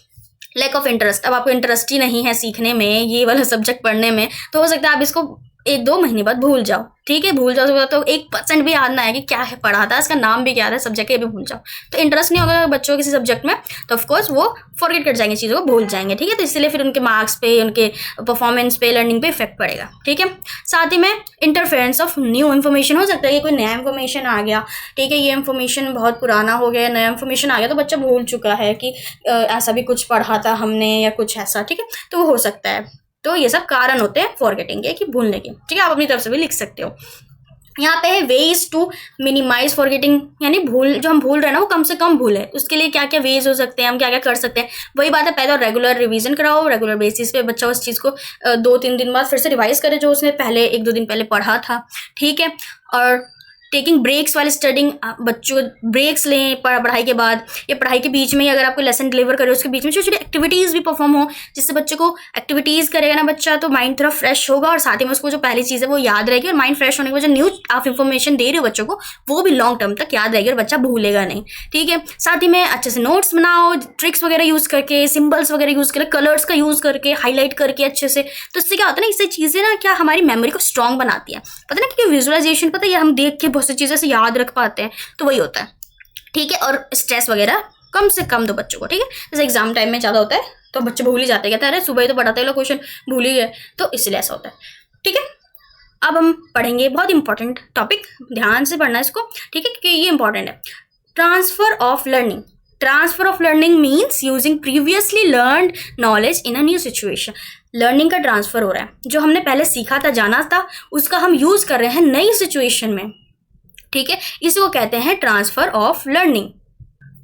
लैक ऑफ इंटरेस्ट, अब आपको इंटरेस्ट ही नहीं है सीखने में, ये वाला सब्जेक्ट पढ़ने में, तो हो सकता है आप इसको 1-2 महीने बाद भूल जाओ, ठीक है, भूल जाओ तो 1% भी याद ना है कि क्या है पढ़ा था, इसका नाम भी क्या था, सब्जेक्ट ये भी भूल जाओ। तो इंटरेस्ट नहीं होगा बच्चों किसी सब्जेक्ट में तो ऑफकोर्स वो फॉरगेट कर जाएंगे, चीज़ों को भूल जाएंगे, ठीक है। तो इसलिए फिर उनके मार्क्स पे, उनके परफॉर्मेंस पे, लर्निंग पे इफेक्ट पड़ेगा, ठीक है। साथ ही में इंटरफेरेंस ऑफ न्यू इन्फॉर्मेशन, हो सकता है कि कोई नया इन्फॉर्मेशन आ गया, ठीक है, ये इन्फॉर्मेशन बहुत पुराना हो गया, नया इन्फॉर्मेशन आ गया तो बच्चा भूल चुका है कि ऐसा भी कुछ पढ़ा था हमने या कुछ ऐसा, ठीक है, तो वो हो सकता है। तो ये सब कारण होते हैं फॉरगेटिंग के कि भूलने के, ठीक है। आप अपनी तरफ से भी लिख सकते हो। यहाँ पे है वेज टू मिनिमाइज फॉरगेटिंग, यानी भूल जो हम भूल रहे हैं ना वो कम से कम भूले, उसके लिए क्या क्या वेज हो सकते हैं, हम क्या क्या कर सकते हैं। वही बात है, पहले रेगुलर रिवीजन कराओ, रेगुलर बेसिस पे बच्चा उस चीज़ को 2-3 दिन बाद फिर से रिवाइज करे जो उसने पहले 1-2 दिन पहले पढ़ा था, ठीक है। और टेकिंग ब्रेक्स वाले स्टडिंग, बच्चों ब्रेक्स लें पढ़ाई के बाद या पढ़ाई के बीच में ही, अगर आपको लेसन डिलीवर करे उसके बीच में छोटी छोटी एक्टिविटीज़ भी परफॉर्म हो, जिससे बच्चे को एक्टिविटीज़ करेगा ना बच्चा तो माइंड थोड़ा फ्रेश होगा और साथ ही में उसको जो पहली चीज़ है वो याद रहेगी और माइंड फ्रेश होने के बाद जो न्यू आप इन्फॉर्मेशन दे रहे हो बच्चों को वो भी लॉन्ग टर्म तक याद रहेगी और बच्चा भूलेगा नहीं, ठीक है। साथ ही में अच्छे से नोट्स बनाओ, ट्रिक्स वगैरह यूज़ करके, सिम्बल्स वगैरह यूज़ करके, कलर्स का यूज़ करके, हाईलाइट करके अच्छे से। तो इससे क्या होता है ना, इससे चीज़ें ना क्या हमारी मेमोरी को स्ट्रॉन्ग बनाती है, पता ना, क्योंकि विजुअलाइजेशन पता है हम देख के बहुत सी चीज़ें से याद रख पाते हैं, तो वही होता है, ठीक है। और स्ट्रेस वगैरह कम से कम दो बच्चों को, ठीक है। जैसे एग्जाम टाइम में ज़्यादा होता है तो बच्चे भूल ही जाते हैं, कहते हैं अरे सुबह ही तो पढ़ाते हैं क्वेश्चन भूल ही गए, तो इसलिए ऐसा होता है, ठीक है। अब हम पढ़ेंगे बहुत इंपॉर्टेंट टॉपिक, ध्यान से पढ़ना इसको, ठीक है, क्योंकि ये इंपॉर्टेंट है। Transfer of learning, transfer of learning means using previously learned knowledge in a new situation. Learning का ट्रांसफर हो रहा है, जो हमने पहले सीखा था, जाना था, उसका हम यूज कर रहे हैं नई सिचुएशन में, ठीक है। इसी को कहते हैं ट्रांसफर ऑफ लर्निंग,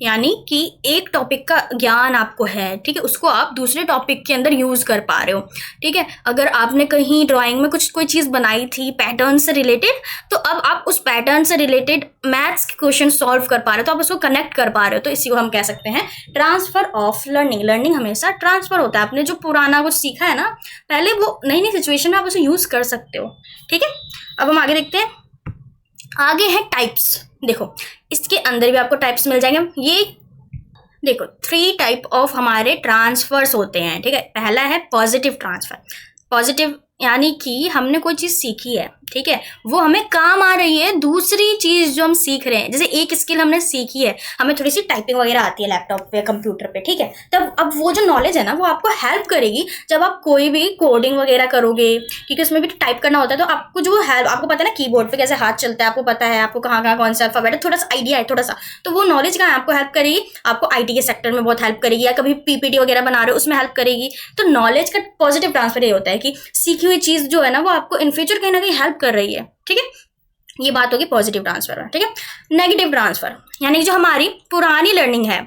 यानी कि एक टॉपिक का ज्ञान आपको है, ठीक है, उसको आप दूसरे टॉपिक के अंदर यूज कर पा रहे हो, ठीक है। अगर आपने कहीं ड्राइंग में कोई चीज़ बनाई थी पैटर्न से रिलेटेड, तो अब आप उस पैटर्न से रिलेटेड मैथ्स के क्वेश्चन सॉल्व कर पा रहे हो, तो आप उसको कनेक्ट कर पा रहे हो, तो इसी को हम कह सकते हैं ट्रांसफर ऑफ लर्निंग। लर्निंग हमेशा ट्रांसफर होता है, आपने जो पुराना कुछ सीखा है ना पहले, वो नई नई सिचुएशन में आप उसे यूज कर सकते हो, ठीक है। अब हम आगे देखते हैं, आगे है टाइप्स। देखो इसके अंदर भी आपको टाइप्स मिल जाएंगे। ये देखो 3 टाइप ऑफ हमारे ट्रांसफर्स होते हैं, ठीक है। पहला है पॉजिटिव ट्रांसफर। पॉजिटिव यानी कि हमने कोई चीज़ सीखी है, ठीक है, वो हमें काम आ रही है दूसरी चीज़ जो हम सीख रहे हैं। जैसे एक स्किल हमने सीखी है, हमें थोड़ी सी टाइपिंग वगैरह आती है लैपटॉप पे, कंप्यूटर पे, ठीक है, तब अब वो जो नॉलेज है ना वो आपको हेल्प करेगी जब आप कोई भी कोडिंग वगैरह करोगे, क्योंकि उसमें भी टाइप करना होता है। तो आपको जो हेल्प, आपको पता है ना कीबोर्ड पे कैसे हाथ चलता है, आपको पता है, आपको कहाँ कहाँ कौन सा अल्फाबेट है, थोड़ा सा आइडिया है थोड़ा सा, तो वो नॉलेज कहाँ आपको हेल्प करेगी, आपको IT के सेक्टर में बहुत हेल्प करेगी, या कभी PPT वगैरह बना रहे हो उसमें हेल्प करेगी। तो नॉलेज का पॉजिटिव ट्रांसफर ये होता है कि सीखी हुई चीज़ जो है ना वो आपको इन फ्यूचर कहीं ना कहीं हेल्प कर रही है, ठीक है। ये बात होगी पॉजिटिव ट्रांसफर, ठीक है। नेगेटिव ट्रांसफर यानी जो हमारी पुरानी लर्निंग है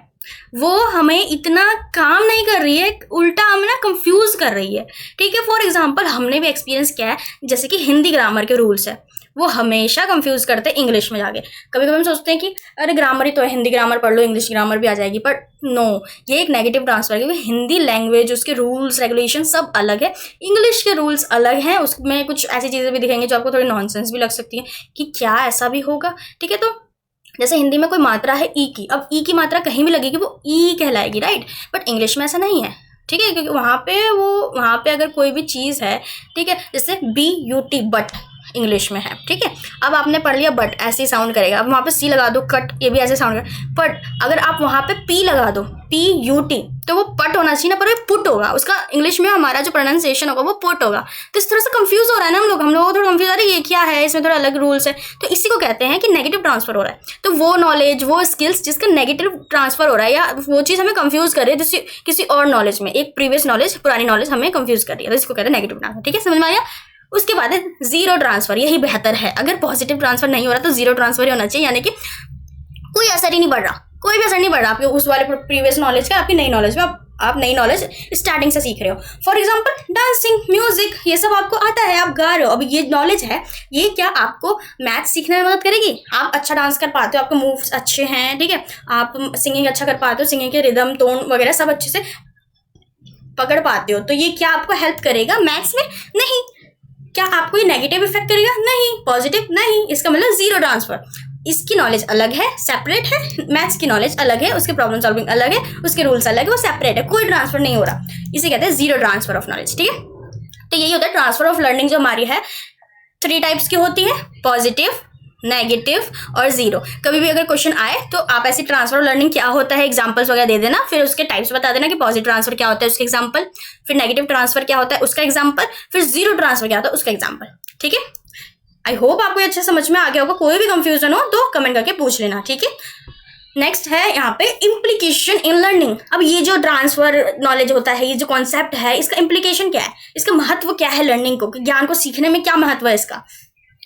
वो हमें इतना काम नहीं कर रही है, उल्टा हमें ना कंफ्यूज कर रही है, ठीक है। फॉर एग्जांपल हमने भी एक्सपीरियंस किया है, जैसे कि हिंदी ग्रामर के रूल्स है वो हमेशा कंफ्यूज करते हैं इंग्लिश में जाके। कभी कभी हम सोचते हैं कि अरे ग्रामर ही तो है, हिंदी ग्रामर पढ़ लो इंग्लिश ग्रामर भी आ जाएगी, पर नो, ये एक नेगेटिव ट्रांसफर है, क्योंकि हिंदी लैंग्वेज उसके रूल्स रेगुलेशन सब अलग है, इंग्लिश के रूल्स अलग हैं, उसमें कुछ ऐसी चीज़ें भी दिखेंगी जो आपको थोड़ी नॉनसेंस भी लग सकती है कि क्या ऐसा भी होगा, ठीक है। तो जैसे हिंदी में कोई मात्रा है ई की, अब ई की मात्रा कहीं भी लगेगी वो ई कहलाएगी, राइट, बट इंग्लिश में ऐसा नहीं है, ठीक है, क्योंकि वहाँ पे अगर कोई भी चीज़ है, ठीक है, जैसे BUT बट इंग्लिश में है, ठीक है। अब आपने पढ़ लिया बट ऐसे ही साउंड करेगा, अब वहाँ पे सी लगा दो कट, ये भी ऐसे साउंड करेगा, बट अगर आप वहाँ पे पी लगा दो PUT तो वो पट होना चाहिए ना, पर वो पुट होगा, उसका इंग्लिश में हमारा जो प्रोनाउंसिएशन होगा वो पुट होगा। तो इस तरह से कंफ्यूज हो रहा है ना हम लोग थोड़ा कंफ्यूज आ रहा है, ये क्या है, इसमें थोड़ा अलग रूल्स है, तो इसी को कहते हैं कि नेगेटिव ट्रांसफर हो रहा है। तो वो नॉलेज, वो स्किल्स जिसका नेगेटिव ट्रांसफर हो रहा है, या वो चीज़ हमें कंफ्यूज कर रही है किसी और नॉलेज में, एक प्रीवियस नॉलेज, पुरानी नॉलेज हमें कंफ्यूज कर रही है, तो इसको कहते हैं नेगेटिव ट्रांसफर, ठीक है, समझ में आया। उसके बाद है जीरो ट्रांसफर, यही बेहतर है। अगर पॉजिटिव ट्रांसफर नहीं हो रहा तो जीरो ट्रांसफर ही होना चाहिए, यानी कि कोई असर ही नहीं पड़ रहा, कोई भी असर नहीं पड़ रहा आपके उस वाले प्रीवियस नॉलेज का, आपकी नई नॉलेज में आप नई नॉलेज स्टार्टिंग से सीख रहे हो। फॉर एग्जाम्पल डांसिंग, म्यूजिक, ये सब आपको आता है, आप गा रहे हो। अब ये नॉलेज है, ये क्या आपको मैथ सीखने में मदद करेगी? आप अच्छा डांस कर पाते हो, आपके मूव्स अच्छे हैं, ठीक है, आप सिंगिंग अच्छा कर पाते हो, सिंगिंग के रिदम टोन वगैरह सब अच्छे से पकड़ पाते हो, तो ये क्या आपको हेल्प करेगा मैथ्स में? नहीं। क्या आपको ये नेगेटिव इफेक्ट करेगा? नहीं। पॉजिटिव? नहीं। इसका मतलब जीरो ट्रांसफर। इसकी नॉलेज अलग है, सेपरेट है, मैथ्स की नॉलेज अलग है, उसके प्रॉब्लम सॉल्विंग अलग है, उसके रूल्स अलग है, वो सेपरेट है, कोई ट्रांसफर नहीं हो रहा। इसे कहते हैं जीरो ट्रांसफर ऑफ नॉलेज, ठीक है। तो यही होता है ट्रांसफर ऑफ लर्निंग जो हमारी है, 3 टाइप्स की होती है, पॉजिटिव, नेगेटिव और जीरो। कभी भी अगर क्वेश्चन आए तो आप ऐसी ट्रांसफर ऑफ लर्निंग क्या होता है एग्जांपल्स वगैरह दे देना, फिर उसके टाइप्स बता देना कि पॉजिटिव ट्रांसफर क्या होता है उसके एग्जांपल, फिर नेगेटिव ट्रांसफर क्या होता है उसका एग्जांपल, फिर जीरो ट्रांसफर क्या होता है उसका एग्जांपल, ठीक है। आई होप आपको अच्छे समझ में आ गया होगा। कोई भी कंफ्यूजन हो तो कमेंट करके पूछ लेना, ठीक है। नेक्स्ट है यहाँ पे इम्प्लीकेशन इन लर्निंग। अब ये जो ट्रांसफर नॉलेज होता है, ये जो कॉन्सेप्ट है, इसका इम्प्लीकेशन क्या है, इसका महत्व क्या है लर्निंग को, ज्ञान को सीखने में क्या महत्व है इसका।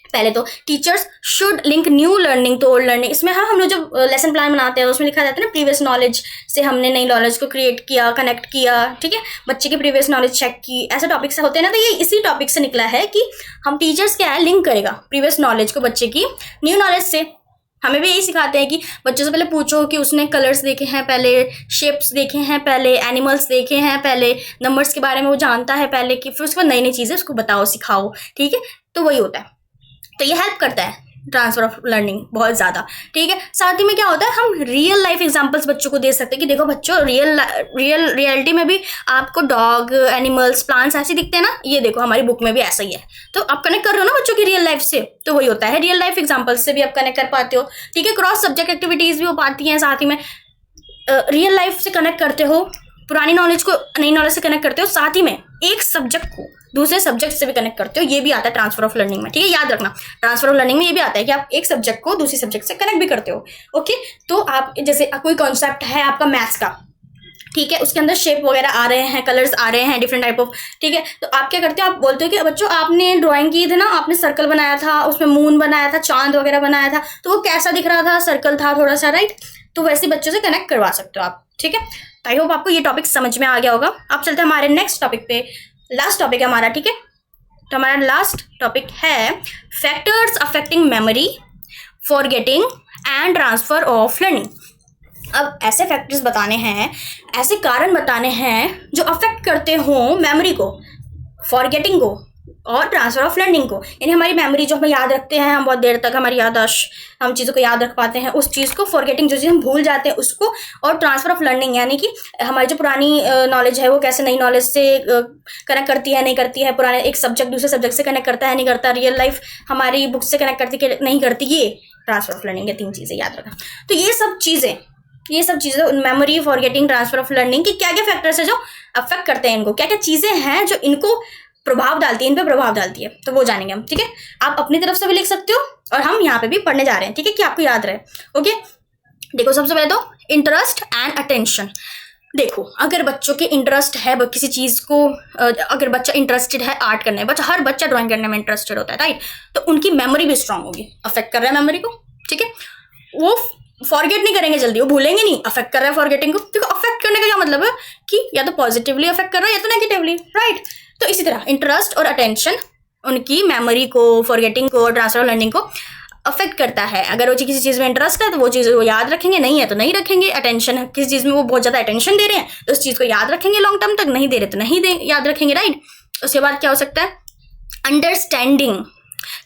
पहले तो teachers should link new learning to old learning. इसमें हम लोग जब लेसन प्लान बनाते हैं उसमें लिखा जाता है ना, प्रीवियस नॉलेज से हमने नई नॉलेज को क्रिएट किया, कनेक्ट किया, ठीक है, बच्चे की प्रीवियस नॉलेज चेक की, ऐसे टॉपिक से होते हैं ना। तो ये इसी टॉपिक से निकला है कि हम टीचर्स क्या है लिंक करेगा प्रीवियस नॉलेज को बच्चे की न्यू नॉलेज से। हमें भी यही सिखाते हैं कि बच्चों से पहले पूछो कि उसने कलर्स देखे हैं पहले, शेप्स देखे हैं पहले, एनिमल्स देखे हैं पहले, नंबर्स के बारे में वो जानता है पहले, कि फिर उसके बाद नई नई चीज़ें उसको बताओ, सिखाओ, ठीक है। तो वही होता है, तो ये हेल्प करता है ट्रांसफर ऑफ लर्निंग बहुत ज़्यादा, ठीक है। साथ ही में क्या होता है, हम रियल लाइफ एग्जांपल्स बच्चों को दे सकते हैं कि देखो बच्चों, रियलिटी में भी आपको डॉग, एनिमल्स, प्लांट्स ऐसे दिखते हैं ना, ये देखो हमारी बुक में भी ऐसा ही है। तो आप कनेक्ट कर रहे हो ना बच्चों की रियल लाइफ से, तो वही होता है, रियल लाइफ एग्जाम्पल्स से भी आप कनेक्ट कर पाते हो, ठीक है। क्रॉस सब्जेक्ट एक्टिविटीज़ भी हो पाती हैं, साथ ही में रियल लाइफ से कनेक्ट करते हो, पुरानी नॉलेज को नई नॉलेज से कनेक्ट करते हो, साथ ही में एक सब्जेक्ट को दूसरे सब्जेक्ट से भी कनेक्ट करते हो। ये भी आता है ट्रांसफर ऑफ लर्निंग में, ठीक है, याद रखना। ट्रांसफर ऑफ लर्निंग में ये भी आता है कि आप एक सब्जेक्ट को दूसरे सब्जेक्ट से कनेक्ट भी करते हो, ओके। तो आप जैसे कोई कॉन्सेप्ट है आपका मैथ्स का, ठीक है, उसके अंदर शेप वगैरह आ रहे हैं, कलर्स आ रहे हैं, डिफरेंट टाइप ऑफ, ठीक है। तो आप क्या करते हो, आप बोलते हो कि बच्चों आपने ड्राइंग की थी ना, आपने सर्कल बनाया था, उसमें मून बनाया था, चांद वगैरह बनाया था, तो वो कैसा दिख रहा था, सर्कल था थोड़ा सा, राइट। तो वैसे बच्चों से कनेक्ट करवा सकते हो आप, ठीक है। आई होप आपको ये टॉपिक समझ में आ गया होगा। अब चलते हैं हमारे नेक्स्ट टॉपिक पे, लास्ट टॉपिक है हमारा, ठीक है। तो हमारा लास्ट टॉपिक है factors affecting memory, forgetting and transfer of learning. अब ऐसे फैक्टर्स बताने हैं, ऐसे कारण बताने हैं जो अफेक्ट करते हो मेमोरी को, फॉरगेटिंग को और ट्रांसफर ऑफ लर्निंग को। यानी हमारी मेमोरी जो हम याद रखते हैं, हम बहुत देर तक हमारी याददाश्त, हम चीज़ों को याद रख पाते हैं, उस चीज़ को, फॉरगेटिंग जो चीज़ हम भूल जाते हैं उसको, और ट्रांसफर ऑफ लर्निंग यानी कि हमारी जो पुरानी नॉलेज है वो कैसे नई नॉलेज से कनेक्ट करती है, नहीं करती है, पुराने एक सब्जेक्ट दूसरे सब्जेक्ट से कनेक्ट करता है, नहीं करता, रियल लाइफ हमारी बुक से कनेक्ट करती है नहीं करती, ये ट्रांसफर ऑफ लर्निंग है। 3 चीज़ें याद रखना। तो ये सब चीज़ें memory, forgetting, transfer of learning की क्या क्या फैक्टर्स है जो अफेक्ट करते हैं इनको, क्या क्या चीज़ें हैं जो इनको प्रभाव डालती है, इन पे प्रभाव डालती है, तो वो जानेंगे हम, ठीक है। आप अपनी तरफ से भी लिख सकते हो और हम यहाँ पे भी पढ़ने जा रहे हैं, ठीक है, कि आपको याद रहे, ओके। देखो सबसे पहले तो इंटरेस्ट एंड अटेंशन। देखो अगर बच्चों के इंटरेस्ट है किसी चीज़ को, अगर बच्चा इंटरेस्टेड है आर्ट करने में, हर बच्चा ड्राइंग करने में इंटरेस्टेड होता है, राइट, तो उनकी मेमोरी भी स्ट्रांग होगी, अफेक्ट कर रहा है मेमोरी को, ठीक है। वो फॉरगेट नहीं करेंगे जल्दी, वो भूलेंगे नहीं, अफेक्ट कर रहा है फॉरगेटिंग को। देखो अफेक्ट करने का क्या मतलब है कि या तो पॉजिटिवली अफेक्ट कर रहा है या तो नेगेटिवली, राइट। तो इसी तरह इंटरेस्ट और अटेंशन उनकी मेमोरी को, फॉरगेटिंग को, ट्रांसफर ऑफ लर्निंग को अफेक्ट करता है। अगर वो किसी चीज़ में इंटरेस्ट है तो वो चीज़ वो याद रखेंगे, नहीं है तो नहीं रखेंगे। अटेंशन है, किसी चीज़ में वो बहुत ज़्यादा अटेंशन दे रहे हैं तो उस चीज़ को याद रखेंगे लॉन्ग टर्म तक, नहीं दे रहे तो नहीं याद रखेंगे, राइट। उसके बाद क्या हो सकता है, अंडरस्टैंडिंग।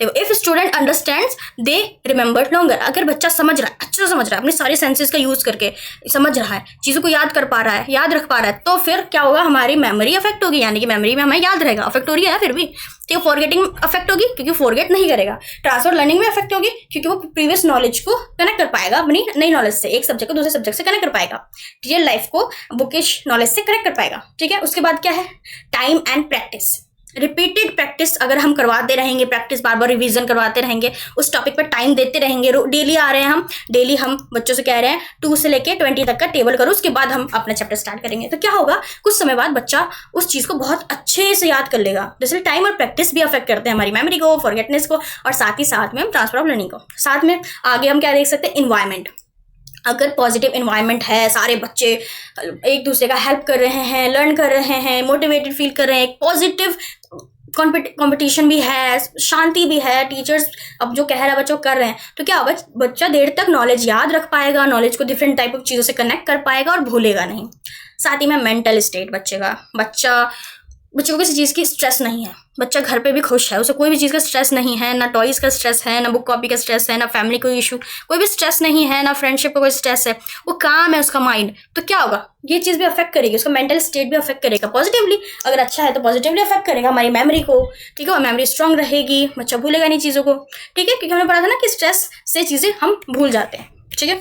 देखो if student understands they remember longer. अगर बच्चा समझ रहा है, अच्छे से समझ रहा है, अपने सारे सेंसेस का यूज करके समझ रहा है, चीज़ों को याद कर पा रहा है, याद रख पा रहा है, तो फिर क्या होगा, हमारी मेमोरी अफेक्ट होगी, यानी कि मेमोरी में हमें याद रहेगा, अफेक्ट हो रही है ना फिर भी। तो फॉरगेटिंग अफेक्ट होगी क्योंकि फॉरगेट नहीं करेगा। ट्रांसफर लर्निंग में अफेक्ट होगी क्योंकि वो प्रीवियस नॉलेज को कनेक्ट कर पाएगा अपनी नई नॉलेज से, एक सब्जेक्ट को दूसरे सब्जेक्ट से कनेक्ट कर पाएगा, रियल लाइफ को बुकिश नॉलेज से कनेक्ट कर पाएगा, ठीक है। उसके बाद क्या है, time and practice. Repeated practice अगर हम करवाते रहेंगे, प्रैक्टिस बार बार रिवीजन करवाते रहेंगे, उस टॉपिक पर टाइम देते रहेंगे, डेली आ रहे हैं हम, डेली हम बच्चों से कह रहे हैं 2 से लेके 20 तक का टेबल करो, उसके बाद हम अपना चैप्टर स्टार्ट करेंगे, तो क्या होगा, कुछ समय बाद बच्चा उस चीज़ को बहुत अच्छे से याद कर लेगा। दरअसल टाइम और प्रैक्टिस भी अफेक्ट करते हैं हमारी मेमोरी को, फॉरगेटनेस को, और साथ ही साथ में हम ट्रांसफर ऑफ लर्निंग को। साथ में आगे हम क्या देख सकते हैं, इन्वायरमेंट। अगर पॉजिटिव इन्वायरमेंट है, सारे बच्चे एक दूसरे का हेल्प कर रहे हैं, लर्न कर रहे हैं, मोटिवेटेड फील कर रहे हैं, एक पॉजिटिव कंपटीशन भी है, शांति भी है, टीचर्स अब जो कह रहा है बच्चों कर रहे हैं, तो क्या होगा, बच्चा देर तक नॉलेज याद रख पाएगा, नॉलेज को डिफरेंट टाइप ऑफ चीज़ों से कनेक्ट कर पाएगा और भूलेगा नहीं। साथ ही में मेंटल स्टेट बच्चे को किसी चीज़ की स्ट्रेस नहीं है, बच्चा घर पे भी खुश है, उसे कोई भी चीज़ का स्ट्रेस नहीं है, ना टॉयज का स्ट्रेस है, ना बुक कॉपी का स्ट्रेस है, ना फैमिली कोई इशू, कोई भी स्ट्रेस नहीं है, ना फ्रेंडशिप का कोई स्ट्रेस है, वो काम है उसका माइंड। तो क्या होगा, ये चीज़ भी अफेक्ट करेगी, उसका मेंटल स्टेट भी अफेक्ट करेगा पॉजिटिवली। अगर अच्छा है तो पॉजिटिवली अफेक्ट करेगा हमारी मेमोरी को, ठीक है, मेमोरी स्ट्रांग रहेगी, बच्चा भूलेगा नहीं चीज़ों को, ठीक है, क्योंकि हमने पढ़ा था ना कि स्ट्रेस से चीज़ें हम भूल जाते हैं, ठीक है।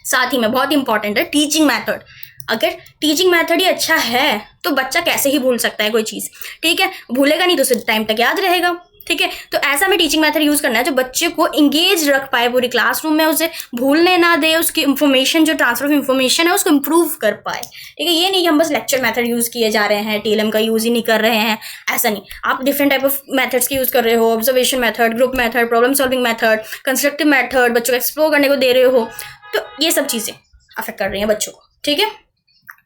साथ ही में बहुत इंपॉर्टेंट है टीचिंग मैथड। अगर टीचिंग मेथड ही अच्छा है तो बच्चा कैसे ही भूल सकता है कोई चीज़, ठीक है, भूलेगा नहीं तो उसे टाइम तक याद रहेगा, ठीक है। तो ऐसा में टीचिंग मेथड यूज़ करना है जो बच्चे को इंगेज रख पाए पूरी क्लासरूम में, उसे भूलने ना दे, उसकी इंफॉर्मेशन जो ट्रांसफर ऑफ इंफॉर्मेशन है उसको इम्प्रूव कर पाए, ठीक है। ये नहीं कि हम बस लेक्चर मेथड यूज़ किए जा रहे हैं, टीएलएम का यूज़ ही नहीं कर रहे हैं, ऐसा नहीं। आप डिफरेंट टाइप ऑफ मेथड्स की यूज़ कर रहे हो, observation method, group method, problem solving method, constructive method, बच्चों को एक्सप्लोर करने को दे रहे हो, तो ये सब चीज़ें अफेक्ट कर रही हैं बच्चों को, ठीक है।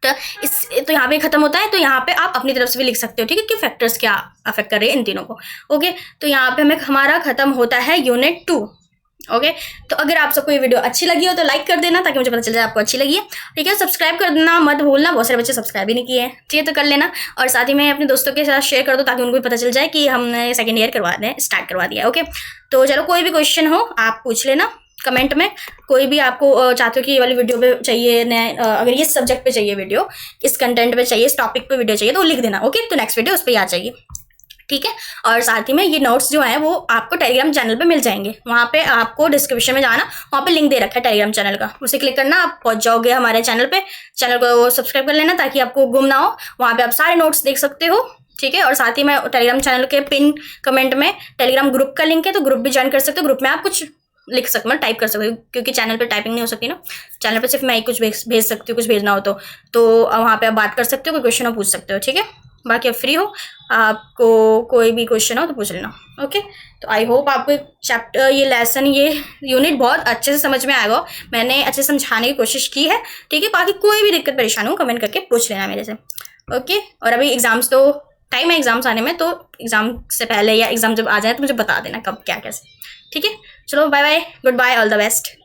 तो यहाँ पे खत्म होता है, तो यहाँ पे आप अपनी तरफ से भी लिख सकते हो, ठीक है, कि फैक्टर्स क्या अफेक्ट कर रहे हैं इन तीनों को। ओके, तो यहाँ पे हमारा खत्म होता है यूनिट 2। ओके, तो अगर आप सबको ये वीडियो अच्छी लगी हो तो लाइक कर देना ताकि मुझे पता चल जाए आपको अच्छी लगी है, ठीक है। सब्सक्राइब कर देना मत भूलना, बहुत सारे बच्चे सब्सक्राइब भी नहीं किए हैं, ठीक है, तो कर लेना। और साथ ही में अपने दोस्तों के साथ शेयर कर दो ताकि उनको भी पता चल जाए कि हमने सेकेंड ईयर स्टार्ट करवा दिया है। ओके, तो चलो, कोई भी क्वेश्चन हो आप पूछ लेना कमेंट में, कोई भी आपको चाहते हो कि ये वाली वीडियो पे चाहिए, अगर ये सब्जेक्ट पे चाहिए वीडियो, इस कंटेंट पे चाहिए, इस टॉपिक पे वीडियो चाहिए, तो लिख देना। ओके, तो नेक्स्ट वीडियो उस पर आ जाइए, ठीक है। और साथ ही में ये नोट्स जो हैं वो आपको टेलीग्राम चैनल पे मिल जाएंगे, वहाँ पे आपको डिस्क्रिप्शन में जाना, वहाँ पे लिंक दे रखा है टेलीग्राम चैनल का, उसे क्लिक करना, आप पहुँच जाओगे हमारे चैनल पे। चैनल को सब्सक्राइब कर लेना ताकि आपको गुम ना हो, वहाँ पे आप सारे नोट्स देख सकते हो, ठीक है। और साथ ही में टेलीग्राम चैनल के पिन कमेंट में टेलीग्राम ग्रुप का लिंक है, तो ग्रुप भी ज्वाइन कर सकते हो। ग्रुप में आप कुछ लिख सकते, मतलब टाइप कर सकते हो, क्योंकि चैनल पे टाइपिंग नहीं हो सकती ना, चैनल पे सिर्फ मैं ही कुछ भेज सकती हूँ, कुछ भेजना हो तो वहाँ पे आप बात कर सकते हो, कोई क्वेश्चन हो पूछ सकते हो, ठीक है। बाकी आप फ्री हो, आपको कोई भी क्वेश्चन हो तो पूछ लेना। ओके, तो आई होप आपको चैप्टर, ये लेसन, ये यूनिट बहुत अच्छे से समझ में आएगा, मैंने अच्छे से समझाने की कोशिश की है, ठीक है। बाकी कोई भी दिक्कत परेशान हो कमेंट करके पूछ लेना मेरे से। ओके, और अभी एग्जाम्स तो टाइम है एग्जाम्स आने में, तो एग्जाम से पहले या एग्जाम जब आ जाए तो मुझे बता देना कब क्या कैसे, ठीक है। चलो, bye bye, goodbye, all the best.